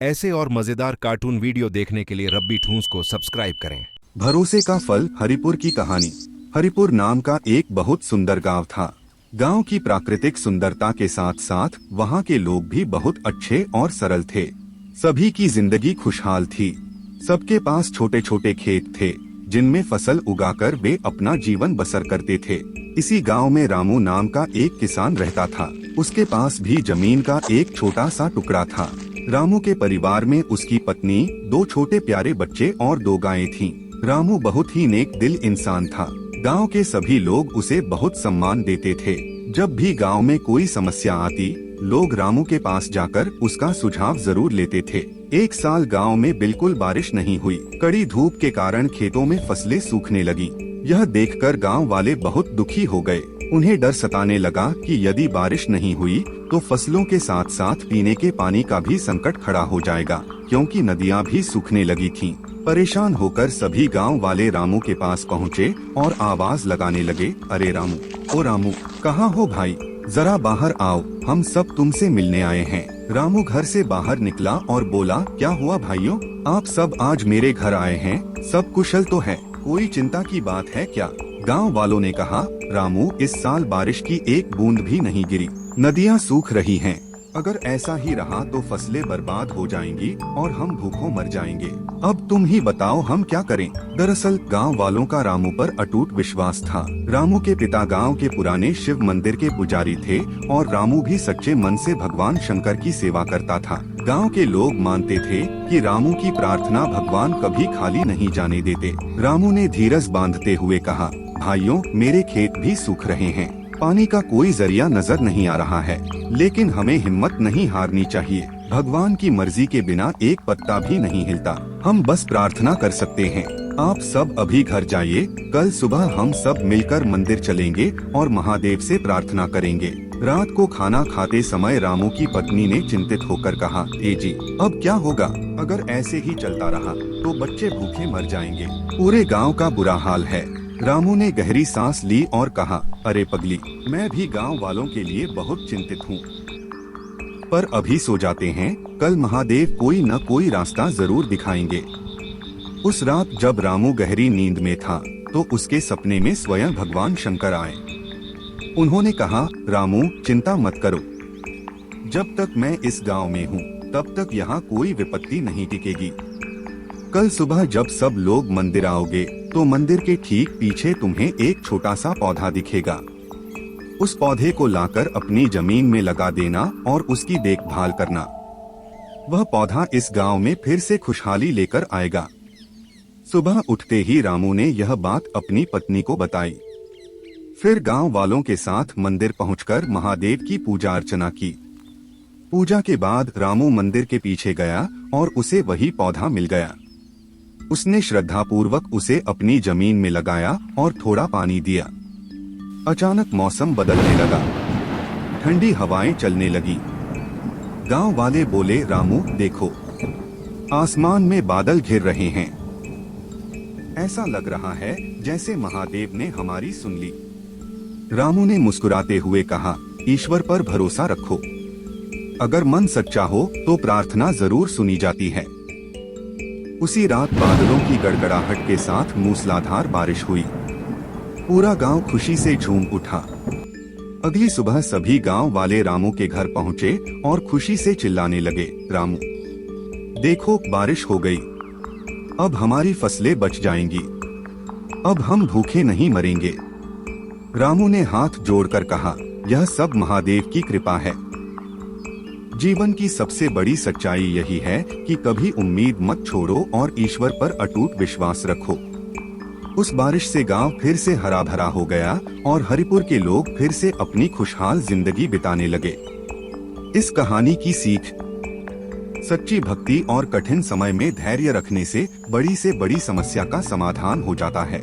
ऐसे और मजेदार कार्टून वीडियो देखने के लिए रब्बी ठूंस को सब्सक्राइब करें। भरोसे का फल। हरिपुर की कहानी। हरिपुर नाम का एक बहुत सुंदर गांव था। गांव की प्राकृतिक सुंदरता के साथ साथ वहां के लोग भी बहुत अच्छे और सरल थे। सभी की जिंदगी खुशहाल थी। सबके पास छोटे छोटे खेत थे जिनमें फसल उगाकर वे अपना जीवन बसर करते थे। इसी गांव में रामू नाम का एक किसान रहता था। उसके पास भी जमीन का एक छोटा सा टुकड़ा था। रामू के परिवार में उसकी पत्नी, दो छोटे प्यारे बच्चे और दो गायें थीं। रामू बहुत ही नेक दिल इंसान था। गांव के सभी लोग उसे बहुत सम्मान देते थे। जब भी गांव में कोई समस्या आती, लोग रामू के पास जाकर उसका सुझाव जरूर लेते थे। एक साल गांव में बिल्कुल बारिश नहीं हुई। कड़ी धूप के कारण खेतों में फसलें सूखने लगी। यह देखकर गांव वाले बहुत दुखी हो गए। उन्हें डर सताने लगा कि यदि बारिश नहीं हुई तो फसलों के साथ साथ पीने के पानी का भी संकट खड़ा हो जाएगा, क्योंकि नदियां भी सूखने लगी थीं। परेशान होकर सभी गांव वाले रामू के पास पहुंचे और आवाज लगाने लगे, अरे रामू, ओ रामू, कहाँ हो भाई? जरा बाहर आओ, हम सब तुमसे मिलने आए हैं। रामू घर से बाहर निकला और बोला, क्या हुआ भाइयों? आप सब आज मेरे घर आए हैं, सब कुशल तो है? कोई चिंता की बात है क्या? गांव वालों ने कहा, रामू, इस साल बारिश की एक बूंद भी नहीं गिरी। नदियां सूख रही हैं। अगर ऐसा ही रहा तो फसलें बर्बाद हो जाएंगी और हम भूखों मर जाएंगे। अब तुम ही बताओ हम क्या करें? दरअसल गांव वालों का रामू पर अटूट विश्वास था। रामू के पिता गांव के पुराने शिव मंदिर के पुजारी थे और रामू भी सच्चे मन से भगवान शंकर की सेवा करता था। गांव के लोग मानते थे कि रामू की प्रार्थना भगवान कभी खाली नहीं जाने देते। रामू ने धीरज बांधते हुए कहा, भाइयों, मेरे खेत भी सूख रहे हैं, पानी का कोई जरिया नजर नहीं आ रहा है, लेकिन हमें हिम्मत नहीं हारनी चाहिए। भगवान की मर्जी के बिना एक पत्ता भी नहीं हिलता। हम बस प्रार्थना कर सकते हैं। आप सब अभी घर जाइए, कल सुबह हम सब मिलकर मंदिर चलेंगे और महादेव से प्रार्थना करेंगे। रात को खाना खाते समय रामू की पत्नी ने चिंतित होकर कहा, जी, अब क्या होगा? अगर ऐसे ही चलता रहा तो बच्चे भूखे मर जाएंगे। पूरे गाँव का बुरा हाल है। रामू ने गहरी सांस ली और कहा, अरे पगली, मैं भी गांव वालों के लिए बहुत चिंतित हूँ, पर अभी सो जाते हैं, कल महादेव कोई न कोई रास्ता जरूर दिखाएंगे। उस रात जब रामू गहरी नींद में था तो उसके सपने में स्वयं भगवान शंकर आए। उन्होंने कहा, रामू, चिंता मत करो, जब तक मैं इस गांव में हूँ तब तक यहाँ कोई विपत्ति नहीं टिकेगी। कल सुबह जब सब लोग मंदिर आओगे तो मंदिर के ठीक पीछे तुम्हें एक छोटा सा पौधा दिखेगा। उस पौधे को लाकर अपनी जमीन में लगा देना और उसकी देखभाल करना। वह पौधा इस गांव में फिर से खुशहाली लेकर आएगा। सुबह उठते ही रामू ने यह बात अपनी पत्नी को बताई। फिर गांव वालों के साथ मंदिर पहुंचकर महादेव की पूजा अर्चना की। पूजा के बाद रामू मंदिर के पीछे गया और उसे वही पौधा मिल गया। उसने श्रद्धापूर्वक उसे अपनी जमीन में लगाया और थोड़ा पानी दिया। अचानक मौसम बदलने लगा, ठंडी हवाएं चलने लगी। गांव वाले बोले, रामू देखो, आसमान में बादल घिर रहे हैं। ऐसा लग रहा है जैसे महादेव ने हमारी सुन ली। रामू ने मुस्कुराते हुए कहा, ईश्वर पर भरोसा रखो, अगर मन सच्चा हो तो प्रार्थना जरूर सुनी जाती है। उसी रात बादलों की गड़गड़ाहट के साथ मूसलाधार बारिश हुई। पूरा गांव खुशी से झूम उठा। अगली सुबह सभी गांव वाले रामू के घर पहुंचे और खुशी से चिल्लाने लगे, रामू, देखो, बारिश हो गई, अब हमारी फसलें बच जाएंगी, अब हम भूखे नहीं मरेंगे। रामू ने हाथ जोड़कर कहा, यह सब महादेव की कृपा है। जीवन की सबसे बड़ी सच्चाई यही है कि कभी उम्मीद मत छोड़ो और ईश्वर पर अटूट विश्वास रखो। उस बारिश से गांव फिर से हरा भरा हो गया और हरिपुर के लोग फिर से अपनी खुशहाल जिंदगी बिताने लगे। इस कहानी की सीख, सच्ची भक्ति और कठिन समय में धैर्य रखने से बड़ी समस्या का समाधान हो जाता है।